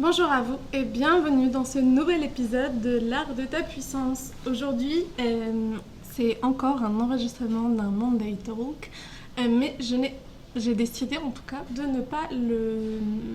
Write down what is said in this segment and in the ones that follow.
Bonjour à vous et bienvenue dans ce nouvel épisode de l'art de ta puissance. Aujourd'hui, c'est encore un enregistrement d'un Monday Talk, mais j'ai décidé en tout cas de ne pas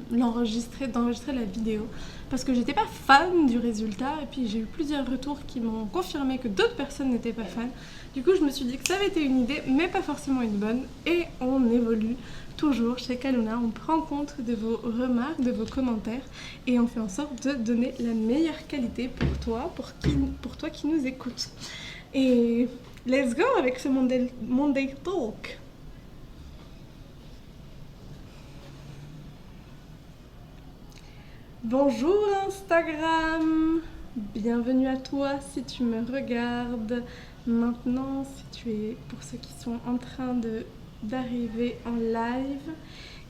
d'enregistrer la vidéo parce que j'étais pas fan du résultat et puis j'ai eu plusieurs retours qui m'ont confirmé que d'autres personnes n'étaient pas fans. Du coup, je me suis dit que ça avait été une idée, mais pas forcément une bonne, et on évolue. Toujours chez Kaluna, on prend compte de vos remarques, de vos commentaires et on fait en sorte de donner la meilleure qualité pour toi, pour toi qui nous écoutes. Et let's go avec ce Monday Talk. Bonjour Instagram, bienvenue à toi si tu me regardes maintenant, pour ceux qui sont en train d'arriver en live,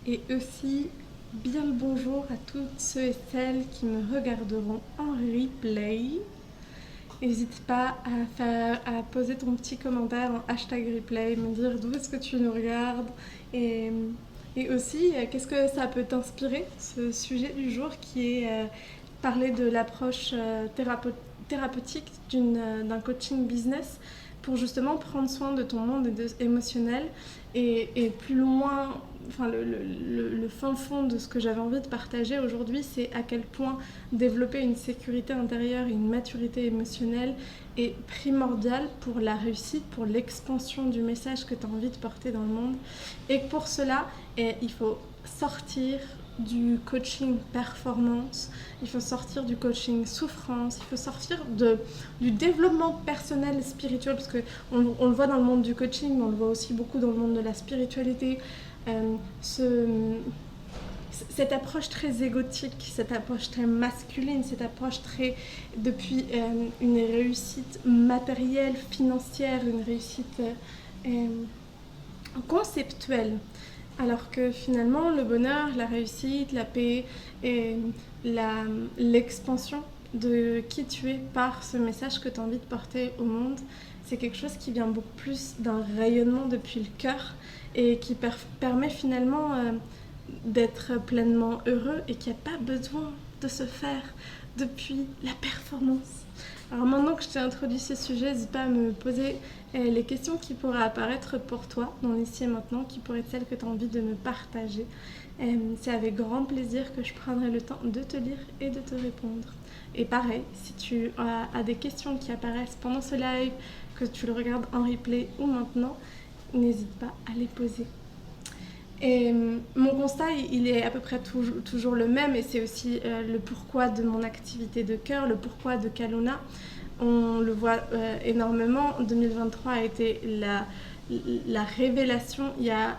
et aussi bien le bonjour à toutes ceux et celles qui me regarderont en replay. N'hésite pas à poser ton petit commentaire en hashtag replay, me dire d'où est-ce que tu nous regardes et aussi qu'est-ce que ça peut t'inspirer, ce sujet du jour qui est parler de l'approche thérapeutique d'un coaching business pour justement prendre soin de ton monde émotionnel et plus loin, enfin le fin fond de ce que j'avais envie de partager aujourd'hui, c'est à quel point développer une sécurité intérieure et une maturité émotionnelle est primordial pour la réussite, pour l'expansion du message que tu as envie de porter dans le monde. Et pour cela, il faut sortir du coaching performance, il faut sortir du coaching souffrance, il faut sortir du développement personnel et spirituel, parce qu'on le voit dans le monde du coaching, mais on le voit aussi beaucoup dans le monde de la spiritualité. Cette approche très égotique, cette approche très masculine, cette approche très depuis une réussite matérielle, financière, une réussite conceptuelle. Alors que finalement, le bonheur, la réussite, la paix et l'expansion de qui tu es par ce message que tu as envie de porter au monde, c'est quelque chose qui vient beaucoup plus d'un rayonnement depuis le cœur et qui permet finalement d'être pleinement heureux et qui n'a pas besoin de se faire depuis la performance. Alors maintenant que je t'ai introduit ce sujet, n'hésite pas à me poser les questions qui pourraient apparaître pour toi dans l'ici et maintenant, qui pourraient être celles que tu as envie de me partager. C'est avec grand plaisir que je prendrai le temps de te lire et de te répondre. Et pareil, si tu as des questions qui apparaissent pendant ce live, que tu le regardes en replay ou maintenant, n'hésite pas à les poser. Et mon constat, il est à peu près toujours le même, et c'est aussi le pourquoi de mon activité de cœur, le pourquoi de Kaluna. On le voit énormément. 2023 a été la révélation. Il y a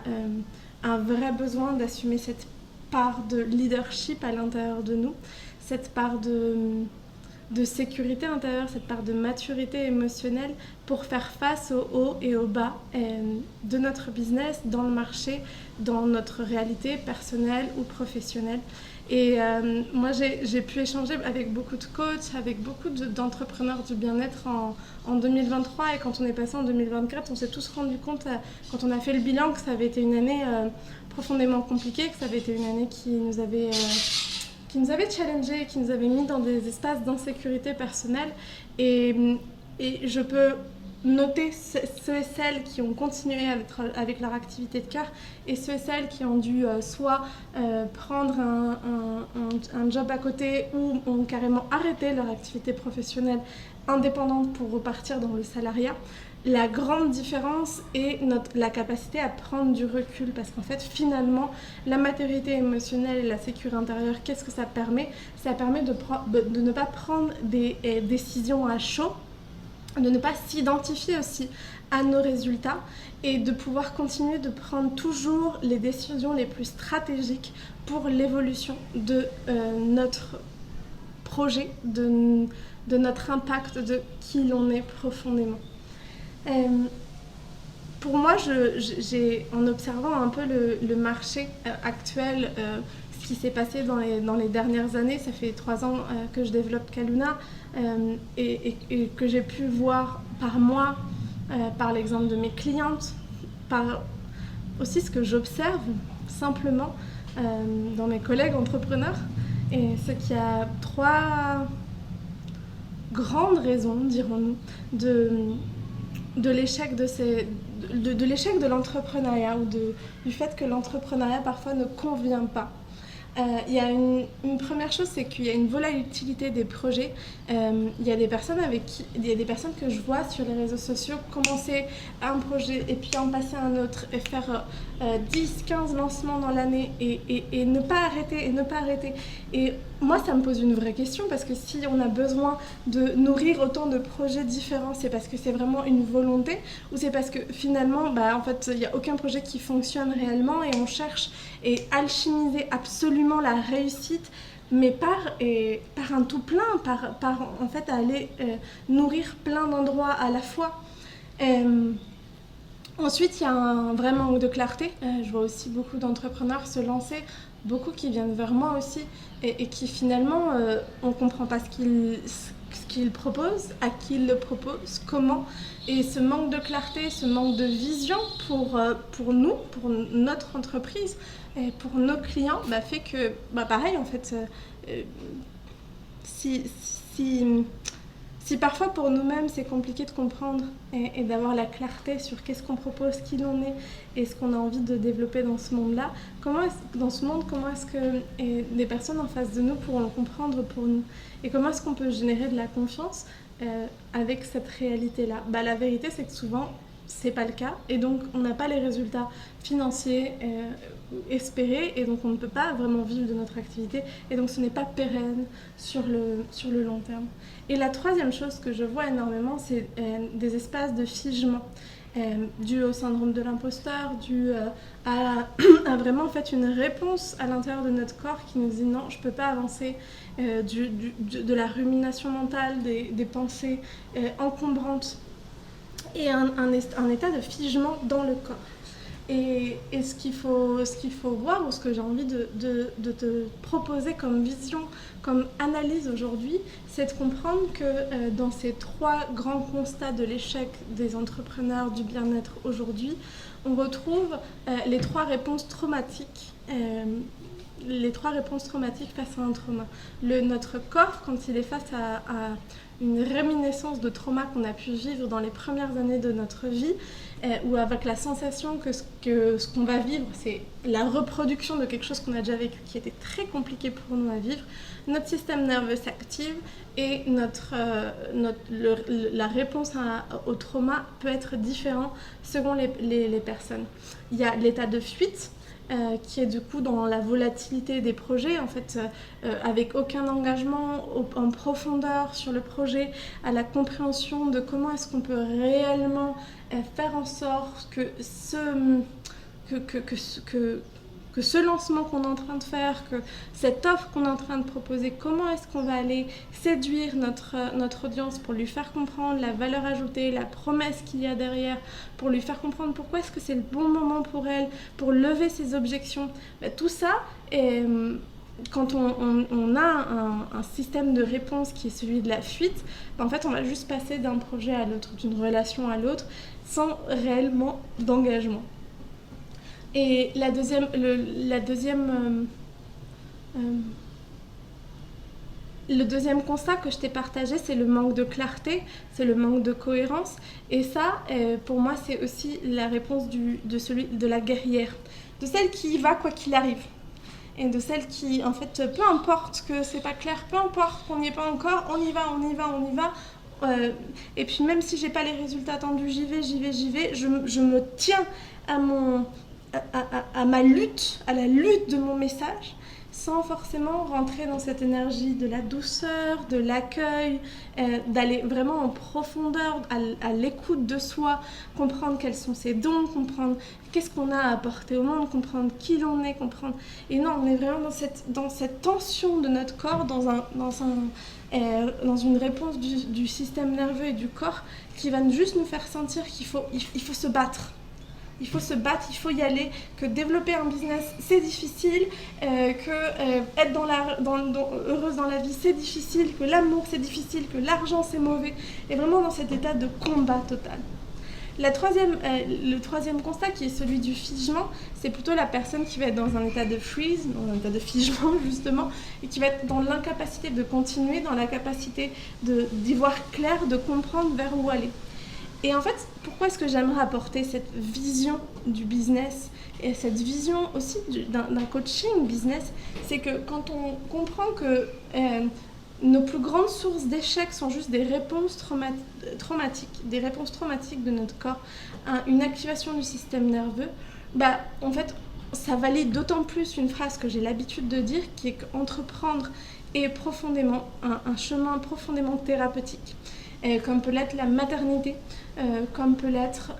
un vrai besoin d'assumer cette part de leadership à l'intérieur de nous, cette part de sécurité intérieure, cette part de maturité émotionnelle pour faire face aux hauts et aux bas de notre business, dans le marché, dans notre réalité personnelle ou professionnelle. Et moi, j'ai pu échanger avec beaucoup de coachs, avec beaucoup d'entrepreneurs du bien-être en 2023. Et quand on est passé en 2024, on s'est tous rendu compte, quand on a fait le bilan, que ça avait été une année profondément compliquée, que ça avait été une année qui nous avait challengés, qui nous avait mis dans des espaces d'insécurité personnelle. Et je peux noter ceux et celles qui ont continué avec leur activité de cœur et ceux et celles qui ont dû soit prendre un job à côté ou ont carrément arrêté leur activité professionnelle indépendante pour repartir dans le salariat. La grande différence est la capacité à prendre du recul, parce qu'en fait, finalement, la maturité émotionnelle et la sécurité intérieure, qu'est-ce que ça permet ? Ça permet de ne pas prendre des décisions à chaud, de ne pas s'identifier aussi à nos résultats et de pouvoir continuer de prendre toujours les décisions les plus stratégiques pour l'évolution de notre projet, de notre impact, de qui l'on est profondément. Pour moi, en observant un peu le marché actuel, ce qui s'est passé dans les dernières années, ça fait 3 ans que je développe Kaluna et que j'ai pu voir par moi, par l'exemple de mes clientes, par aussi ce que j'observe simplement dans mes collègues entrepreneurs, Et ce qui a 3 grandes raisons, dirons-nous, de l'échec de l'échec de l'entrepreneuriat ou du fait que l'entrepreneuriat parfois ne convient pas. Il y a une première chose, c'est qu'il y a une volatilité des projets. Il y a des personnes que je vois sur les réseaux sociaux commencer un projet et puis en passer à un autre et faire 10, 15 lancements dans l'année et ne pas arrêter et ne pas arrêter. Et moi, ça me pose une vraie question parce que si on a besoin de nourrir autant de projets différents, c'est parce que c'est vraiment une volonté ou c'est parce que finalement, en fait, il n'y a aucun projet qui fonctionne réellement et on cherche et alchimiser absolument la réussite, mais par un tout plein, par en fait aller nourrir plein d'endroits à la fois. Ensuite, il y a un vrai manque de clarté. Je vois aussi beaucoup d'entrepreneurs se lancer, beaucoup qui viennent vers moi aussi et qui finalement, on ne comprend pas ce qu'ils proposent, à qui ils le proposent, comment. Et ce manque de clarté, ce manque de vision pour nous, pour notre entreprise et pour nos clients, fait que, pareil en fait, si parfois pour nous-mêmes c'est compliqué de comprendre et d'avoir la clarté sur qu'est-ce qu'on propose, qui l'on est et ce qu'on a envie de développer dans ce monde-là, comment est-ce que des personnes en face de nous pourront le comprendre pour nous et comment est-ce qu'on peut générer de la confiance avec cette réalité-là. La vérité c'est que souvent c'est pas le cas et donc on n'a pas les résultats financiers espérés et donc on ne peut pas vraiment vivre de notre activité et donc ce n'est pas pérenne sur le long terme. Et la troisième chose que je vois énormément, c'est des espaces de figement dû au syndrome de l'imposteur, dû à vraiment en fait une réponse à l'intérieur de notre corps qui nous dit non, je ne peux pas avancer, de la rumination mentale, des pensées encombrantes et un état de figement dans le corps. Et ce qu'il faut voir, ou ce que j'ai envie de te proposer comme vision, comme analyse aujourd'hui, c'est de comprendre que dans ces 3 grands constats de l'échec des entrepreneurs du bien-être aujourd'hui, on retrouve les 3 réponses traumatiques. Les 3 réponses traumatiques face à un trauma. Notre corps, quand il est face à une réminiscence de trauma qu'on a pu vivre dans les premières années de notre vie, ou avec la sensation que ce qu'on va vivre, c'est la reproduction de quelque chose qu'on a déjà vécu, qui était très compliqué pour nous à vivre, notre système nerveux s'active et la réponse au trauma peut être différente selon les personnes. Il y a l'état de fuite, qui est du coup dans la volatilité des projets, en fait, avec aucun engagement en profondeur sur le projet, à la compréhension de comment est-ce qu'on peut réellement faire en sorte que ce lancement qu'on est en train de faire, que cette offre qu'on est en train de proposer, comment est-ce qu'on va aller séduire notre audience pour lui faire comprendre la valeur ajoutée, la promesse qu'il y a derrière, pour lui faire comprendre pourquoi est-ce que c'est le bon moment pour elle, pour lever ses objections. Tout ça, quand on a un système de réponse qui est celui de la fuite, en fait on va juste passer d'un projet à l'autre, d'une relation à l'autre, sans réellement d'engagement. Et le deuxième constat que je t'ai partagé, c'est le manque de clarté, c'est le manque de cohérence. Et ça, pour moi, c'est aussi la réponse de la guerrière, de celle qui y va quoi qu'il arrive. Et de celle qui, en fait, peu importe que c'est pas clair, peu importe qu'on n'y est pas encore, on y va. Et puis même si j'ai pas les résultats attendus, j'y vais, je me tiens à ma lutte, à la lutte de mon message, sans forcément rentrer dans cette énergie de la douceur, de l'accueil, d'aller vraiment en profondeur, à l'écoute de soi, comprendre quels sont ses dons, comprendre qu'est-ce qu'on a à apporter au monde, comprendre qui l'on est, comprendre... Et non, on est vraiment dans cette tension de notre corps, dans une réponse du système nerveux et du corps qui va juste nous faire sentir qu'il faut se battre. Il faut se battre, il faut y aller, que développer un business c'est difficile, que être heureuse dans la vie c'est difficile, que l'amour c'est difficile, que l'argent c'est mauvais, et vraiment dans cet état de combat total. Le troisième constat, qui est celui du figement, c'est plutôt la personne qui va être dans un état de freeze, dans un état de figement justement, et qui va être dans l'incapacité de continuer, dans l'incapacité d'y voir clair, de comprendre vers où aller. Et en fait, pourquoi est-ce que j'aimerais apporter cette vision du business et cette vision aussi d'un coaching business, c'est que quand on comprend que nos plus grandes sources d'échecs sont juste des réponses traumatiques, des réponses traumatiques de notre corps, une activation du système nerveux, en fait, ça valide d'autant plus une phrase que j'ai l'habitude de dire, qui est qu'entreprendre est profondément un chemin profondément thérapeutique, comme peut l'être la maternité, comme peut l'être...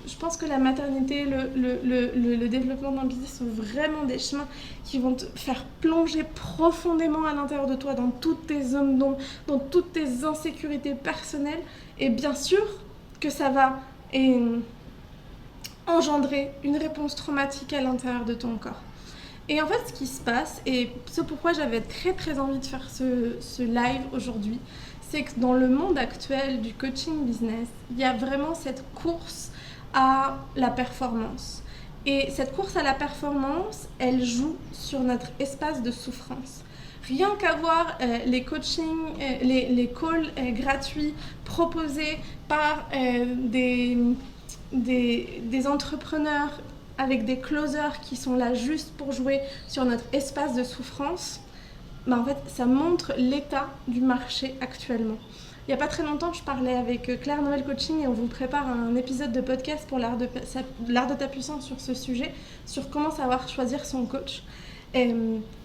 je pense que la maternité, le développement d'un business sont vraiment des chemins qui vont te faire plonger profondément à l'intérieur de toi, dans toutes tes zones d'ombre, dans toutes tes insécurités personnelles. Et bien sûr que ça va engendrer une réponse traumatique à l'intérieur de ton corps. Et en fait, ce qui se passe, et c'est pourquoi j'avais très très envie de faire ce live aujourd'hui, c'est que dans le monde actuel du coaching business, il y a vraiment cette course à la performance. Et cette course à la performance, elle joue sur notre espace de souffrance. Rien qu'à voir les coachings, les calls gratuits proposés par des entrepreneurs avec des closers qui sont là juste pour jouer sur notre espace de souffrance, en fait, ça montre l'état du marché actuellement. Il n'y a pas très longtemps, je parlais avec Claire Noël Coaching et on vous prépare un épisode de podcast pour l'art de ta puissance sur ce sujet, sur comment savoir choisir son coach.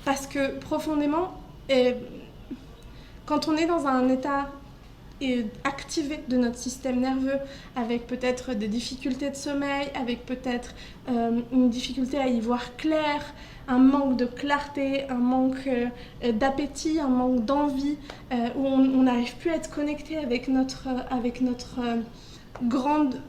Parce que profondément, quand on est dans un état activé de notre système nerveux, avec peut-être des difficultés de sommeil, avec peut-être une difficulté à y voir clair, un manque de clarté, un manque d'appétit, un manque d'envie, où on n'arrive plus à être connecté avec notre grande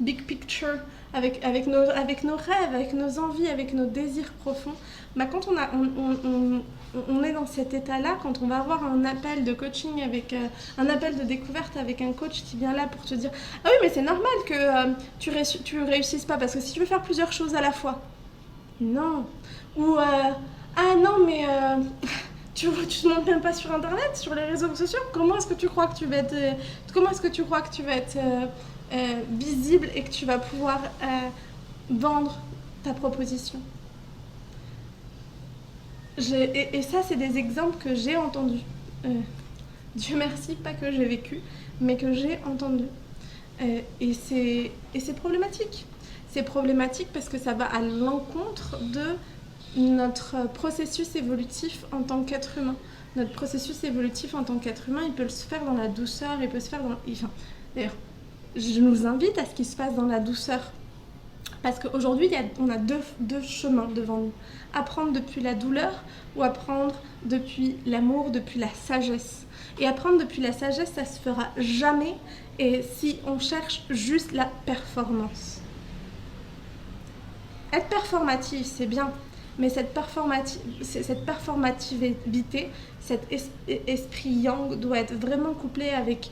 big picture, avec nos rêves, avec nos envies, avec nos désirs profonds. Quand on est dans cet état-là, quand on va avoir un appel de coaching, un appel de découverte avec un coach qui vient là pour te dire « Ah oui, mais c'est normal que tu réussisses pas, parce que si tu veux faire plusieurs choses à la fois, non. » Ou « Ah non, mais tu te montres même pas sur Internet, sur les réseaux sociaux, comment est-ce que tu crois que tu vas être visible et que tu vas pouvoir vendre ta proposition ?» Et ça, c'est des exemples que j'ai entendus. Dieu merci, pas que j'ai vécu, mais que j'ai entendus. Et c'est problématique. C'est problématique parce que ça va à l'encontre de notre processus évolutif en tant qu'être humain. Notre processus évolutif en tant qu'être humain, il peut se faire dans la douceur, il peut se faire dans... D'ailleurs, je nous invite à ce qu'il se passe dans la douceur. Parce qu'aujourd'hui, on a deux chemins devant nous. Apprendre depuis la douleur ou apprendre depuis l'amour, depuis la sagesse. Et apprendre depuis la sagesse, ça se fera jamais et si on cherche juste la performance. Être performatif, c'est bien, mais cette performativité, cet esprit yang doit être vraiment couplé avec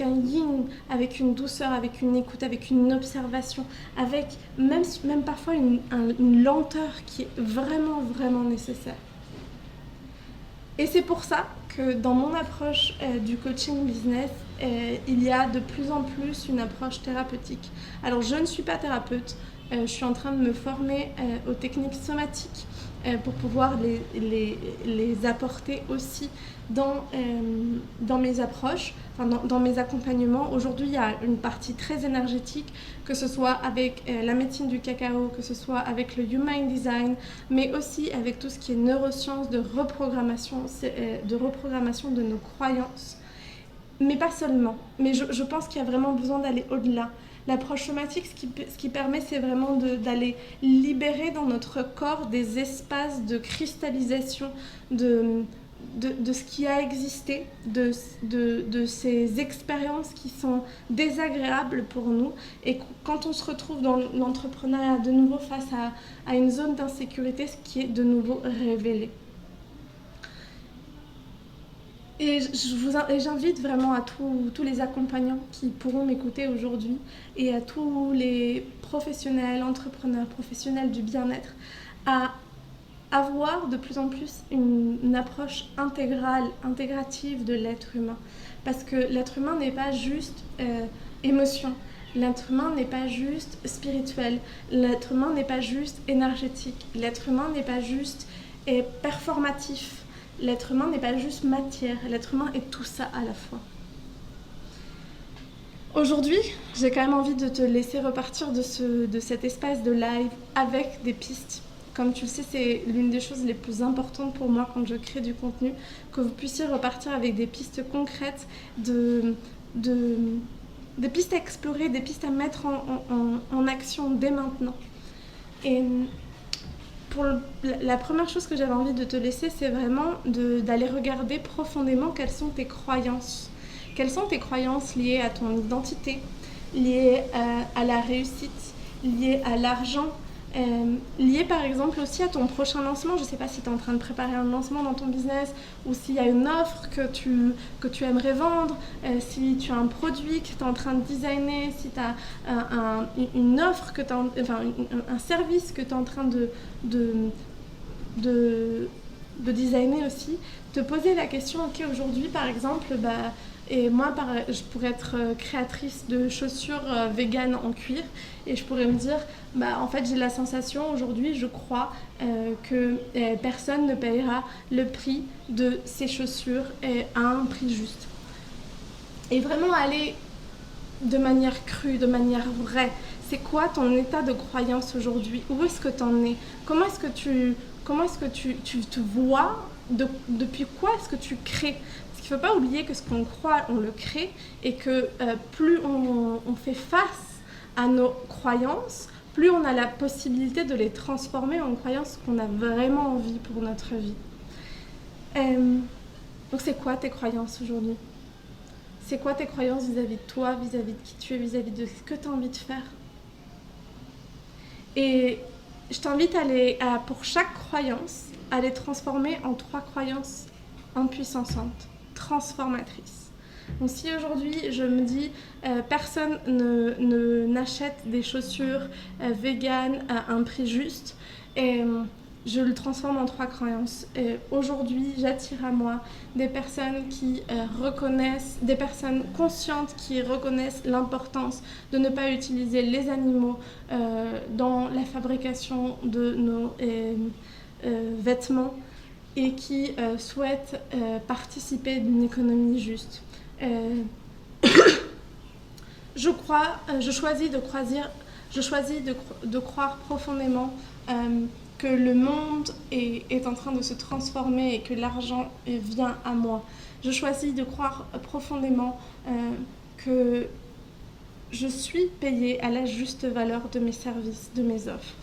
un yin, avec une douceur, avec une écoute, avec une observation, avec même parfois une lenteur qui est vraiment, vraiment nécessaire. Et c'est pour ça que dans mon approche du coaching business, il y a de plus en plus une approche thérapeutique. Alors je ne suis pas thérapeute, je suis en train de me former aux techniques somatiques pour pouvoir les apporter aussi dans mes approches, dans mes accompagnements. Aujourd'hui, il y a une partie très énergétique, que ce soit avec la médecine du cacao, que ce soit avec le Human Design, mais aussi avec tout ce qui est neurosciences, de reprogrammation de nos croyances. Mais pas seulement. Mais je pense qu'il y a vraiment besoin d'aller au-delà. L'approche somatique, ce qui permet, c'est vraiment d'aller libérer dans notre corps des espaces de cristallisation de ce qui a existé, de ces expériences qui sont désagréables pour nous. Et quand on se retrouve dans l'entrepreneuriat de nouveau face à une zone d'insécurité, ce qui est de nouveau révélé. Et j'invite vraiment à tous les accompagnants qui pourront m'écouter aujourd'hui et à tous les professionnels, entrepreneurs, professionnels du bien-être à avoir de plus en plus une approche intégrale, intégrative de l'être humain. Parce que l'être humain n'est pas juste émotion, l'être humain n'est pas juste spirituel, l'être humain n'est pas juste énergétique, l'être humain n'est pas juste performatif. L'être humain n'est pas juste matière, l'être humain est tout ça à la fois. Aujourd'hui, j'ai quand même envie de te laisser repartir de cet espace de live avec des pistes. Comme tu le sais, c'est l'une des choses les plus importantes pour moi quand je crée du contenu, que vous puissiez repartir avec des pistes concrètes, des pistes à explorer, des pistes à mettre en action dès maintenant. Et pour la première chose que j'avais envie de te laisser, c'est vraiment d'aller regarder profondément quelles sont tes croyances. Quelles sont tes croyances liées à ton identité, liées à la réussite, liées à l'argent, liées par exemple aussi à ton prochain lancement. Je ne sais pas si tu es en train de préparer un lancement dans ton business ou s'il y a une offre que tu aimerais vendre, si tu as un produit que tu es en train de designer, si tu as une offre, un service que tu es en train de designer aussi. Te poser la question, ok, aujourd'hui par exemple, et moi, je pourrais être créatrice de chaussures véganes en cuir et je pourrais me dire, en fait, j'ai la sensation aujourd'hui, je crois que personne ne payera le prix de ces chaussures à un prix juste. Et vraiment aller de manière crue, de manière vraie. C'est quoi ton état de croyance aujourd'hui? Où est-ce que tu en es? Comment est-ce que tu te vois? Depuis quoi est-ce que tu crées? Il ne faut pas oublier que ce qu'on croit, on le crée et que plus on fait face à nos croyances, plus on a la possibilité de les transformer en croyances qu'on a vraiment envie pour notre vie. Donc c'est quoi tes croyances aujourd'hui? C'est quoi tes croyances vis-à-vis de toi, vis-à-vis de qui tu es, vis-à-vis de ce que tu as envie de faire? Et je t'invite pour chaque croyance, à les transformer en 3 croyances impuissantes, transformatrices. Donc si aujourd'hui je me dis personne n'achète des chaussures véganes à un prix juste, je le transforme en 3 croyances. Aujourd'hui, j'attire à moi des personnes qui reconnaissent, des personnes conscientes qui reconnaissent l'importance de ne pas utiliser les animaux dans la fabrication de nos vêtements et qui souhaitent participer d'une économie juste. Je choisis de croire profondément que le monde est en train de se transformer et que l'argent vient à moi. Je choisis de croire profondément que je suis payée à la juste valeur de mes services, de mes offres.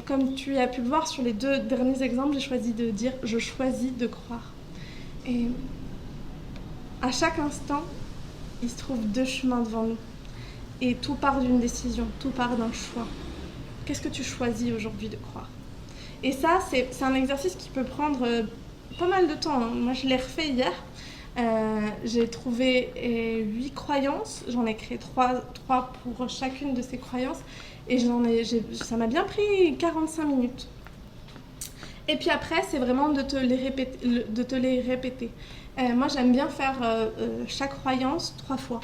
Comme tu as pu le voir sur les 2 derniers exemples, j'ai choisi de dire « je choisis de croire ». Et à chaque instant, il se trouve 2 chemins devant nous. Et tout part d'une décision, tout part d'un choix. Qu'est-ce que tu choisis aujourd'hui de croire? Et ça, c'est un exercice qui peut prendre pas mal de temps. Moi, je l'ai refait hier. J'ai trouvé 8 croyances. J'en ai créé 3 pour chacune de ces croyances. Et ça m'a bien pris 45 minutes. Et puis après, c'est vraiment de te les répéter. Moi, j'aime bien faire chaque croyance 3 fois.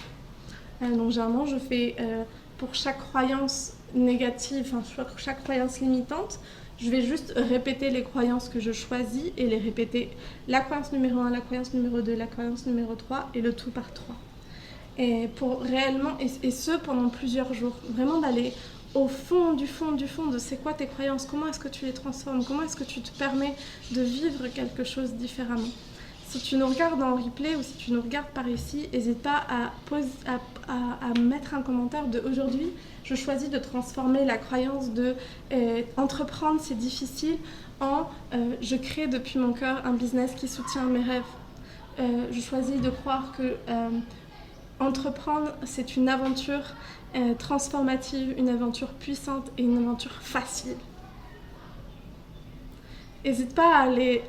Donc, généralement, je fais pour chaque croyance négative, chaque croyance limitante, je vais juste répéter les croyances que je choisis et les répéter la croyance numéro 1, la croyance numéro 2, la croyance numéro 3 et le tout par 3. Et pour réellement, et ce pendant plusieurs jours, vraiment d'aller au fond du fond de c'est quoi tes croyances, comment est-ce que tu les transformes, comment est-ce que tu te permets de vivre quelque chose différemment. Si tu nous regardes en replay ou si tu nous regardes par ici, n'hésite pas à mettre un commentaire de aujourd'hui, je choisis de transformer la croyance de entreprendre c'est difficile en je crée depuis mon cœur un business qui soutient mes rêves. Je choisis de croire que entreprendre c'est une aventure transformative, une aventure puissante et une aventure facile. N'hésite pas à les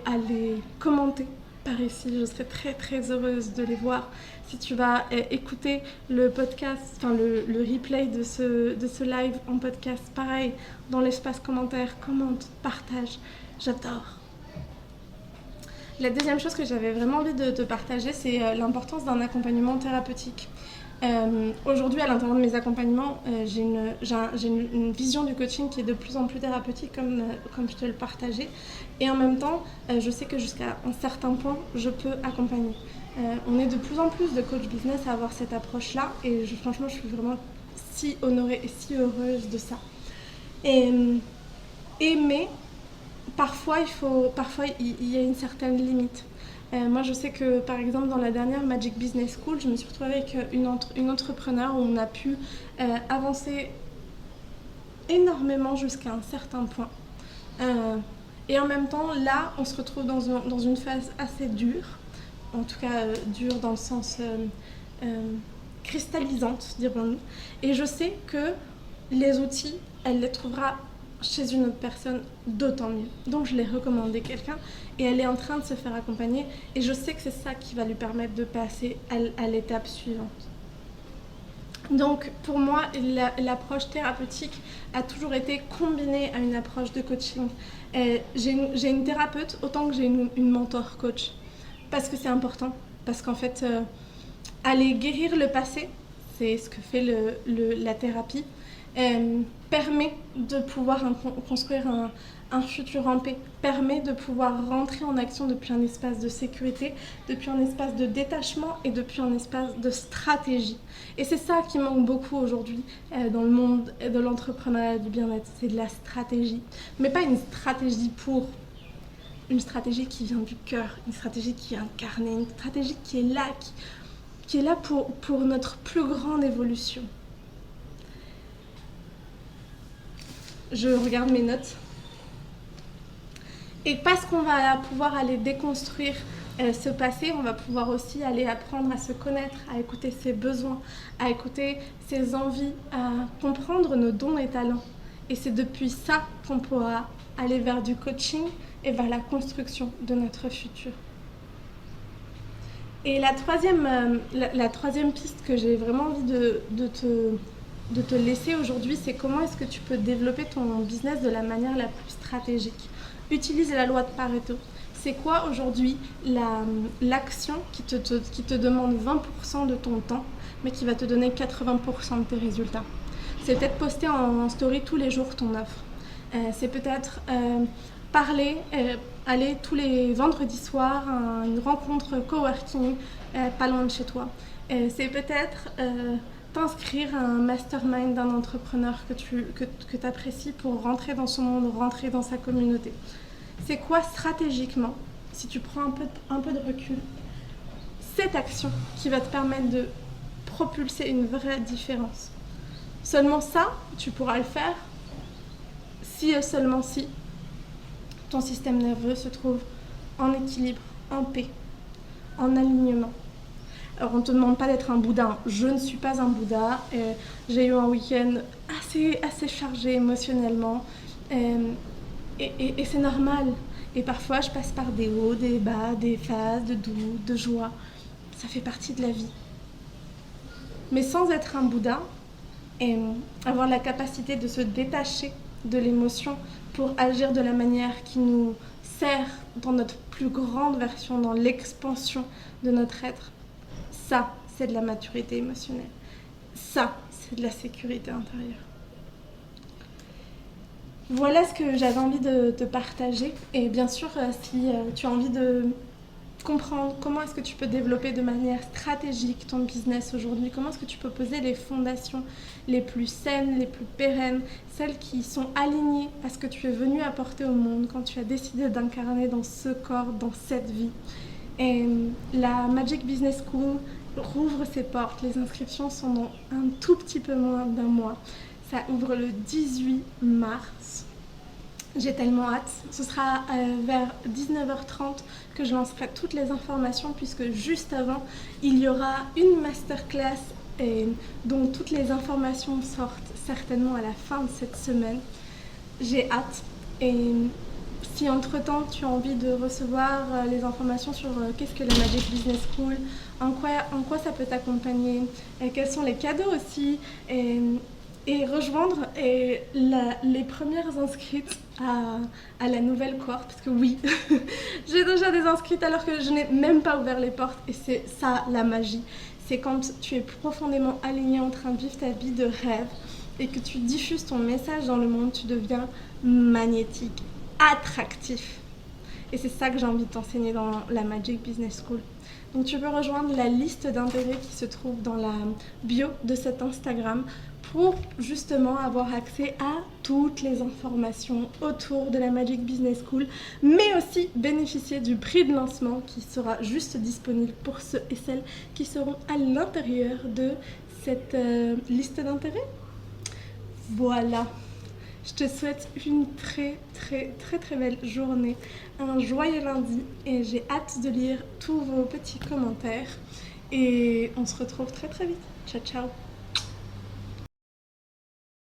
commenter. par ici, je serai très très heureuse de les voir. Si tu vas écouter le podcast, enfin le replay de ce live en podcast, pareil, dans l'espace commentaire, commente, partage, j'adore. La deuxième chose que j'avais vraiment envie de te partager, c'est l'importance d'un accompagnement thérapeutique. Aujourd'hui, à l'intérieur de mes accompagnements, j'ai une vision du coaching qui est de plus en plus thérapeutique, comme je te le partageais. Et en même temps, je sais que jusqu'à un certain point, je peux accompagner. On est de plus en plus de coach business à avoir cette approche-là. Et franchement, je suis vraiment si honorée et si heureuse de ça. Mais parfois, il y a une certaine limite. Moi, je sais que, par exemple, dans la dernière Magic Business School, je me suis retrouvée avec une entrepreneur où on a pu avancer énormément jusqu'à un certain point. Et en même temps, là, on se retrouve dans une phase assez dure, en tout cas dure dans le sens cristallisante, dirons-nous. Et je sais que les outils, elle les trouvera chez une autre personne, d'autant mieux. Donc je l'ai recommandé quelqu'un et elle est en train de se faire accompagner et je sais que c'est ça qui va lui permettre de passer à l'étape suivante. Donc pour moi, l'approche thérapeutique a toujours été combinée à une approche de coaching. J'ai une thérapeute autant que j'ai une mentor coach parce que c'est important, parce qu'en fait, aller guérir le passé, c'est ce que fait la thérapie, permet de pouvoir construire un futur en paix, permet de pouvoir rentrer en action depuis un espace de sécurité, depuis un espace de détachement et depuis un espace de stratégie. Et c'est ça qui manque beaucoup aujourd'hui dans le monde de l'entrepreneuriat, du bien-être, c'est de la stratégie. Mais pas une stratégie qui vient du cœur, une stratégie qui est incarnée, une stratégie qui est là pour notre plus grande évolution. Je regarde mes notes. Et parce qu'on va pouvoir aller déconstruire ce passé, on va pouvoir aussi aller apprendre à se connaître, à écouter ses besoins, à écouter ses envies, à comprendre nos dons et talents. Et c'est depuis ça qu'on pourra aller vers du coaching et vers la construction de notre futur. Et la troisième piste que j'ai vraiment envie de te laisser aujourd'hui, c'est comment est-ce que tu peux développer ton business de la manière la plus stratégique. Utilise la loi de Pareto. C'est quoi aujourd'hui l'action qui te demande 20% de ton temps, mais qui va te donner 80% de tes résultats? C'est peut-être poster en story tous les jours ton offre. C'est peut-être aller tous les vendredis soirs à une rencontre coworking pas loin de chez toi. C'est peut-être t'inscrire à un mastermind d'un entrepreneur que tu apprécies pour rentrer dans son monde, rentrer dans sa communauté. C'est quoi stratégiquement, si tu prends un peu de recul, cette action qui va te permettre de propulser une vraie différence? Seulement ça, tu pourras le faire si et seulement si ton système nerveux se trouve en équilibre, en paix, en alignement. Alors on ne te demande pas d'être un bouddha, je ne suis pas un bouddha, j'ai eu un week-end assez chargé émotionnellement et c'est normal. Et parfois je passe par des hauts, des bas, des phases de doute, de joie, ça fait partie de la vie. Mais sans être un bouddha et avoir la capacité de se détacher de l'émotion pour agir de la manière qui nous sert dans notre plus grande version, dans l'expansion de notre être, ça, c'est de la maturité émotionnelle. Ça, c'est de la sécurité intérieure. Voilà ce que j'avais envie de te partager. Et bien sûr, si tu as envie de comprendre comment est-ce que tu peux développer de manière stratégique ton business aujourd'hui, comment est-ce que tu peux poser les fondations les plus saines, les plus pérennes, celles qui sont alignées à ce que tu es venu apporter au monde quand tu as décidé d'incarner dans ce corps, dans cette vie. Et la Magic Business School rouvre ses portes. Les inscriptions sont dans un tout petit peu moins d'un mois. Ça ouvre le 18 mars. J'ai tellement hâte. Ce sera vers 19h30 que je lancerai toutes les informations puisque juste avant, il y aura une masterclass dont toutes les informations sortent certainement à la fin de cette semaine. J'ai hâte et Si entre-temps tu as envie de recevoir les informations sur qu'est-ce que la Magic Business School, en quoi ça peut t'accompagner, et quels sont les cadeaux aussi, et rejoindre les premières inscrites à la nouvelle cohorte, parce que oui, j'ai déjà des inscrites alors que je n'ai même pas ouvert les portes, et c'est ça la magie. C'est quand tu es profondément aligné en train de vivre ta vie de rêve et que tu diffuses ton message dans le monde, tu deviens magnétique, attractif. Et c'est ça que j'ai envie de t'enseigner dans la Magic Business School. Donc tu peux rejoindre la liste d'intérêts qui se trouve dans la bio de cet Instagram pour justement avoir accès à toutes les informations autour de la Magic Business School, mais aussi bénéficier du prix de lancement qui sera juste disponible pour ceux et celles qui seront à l'intérieur de cette liste d'intérêts. Voilà. Je te souhaite une très belle journée, un joyeux lundi et j'ai hâte de lire tous vos petits commentaires et on se retrouve très vite. Ciao ciao.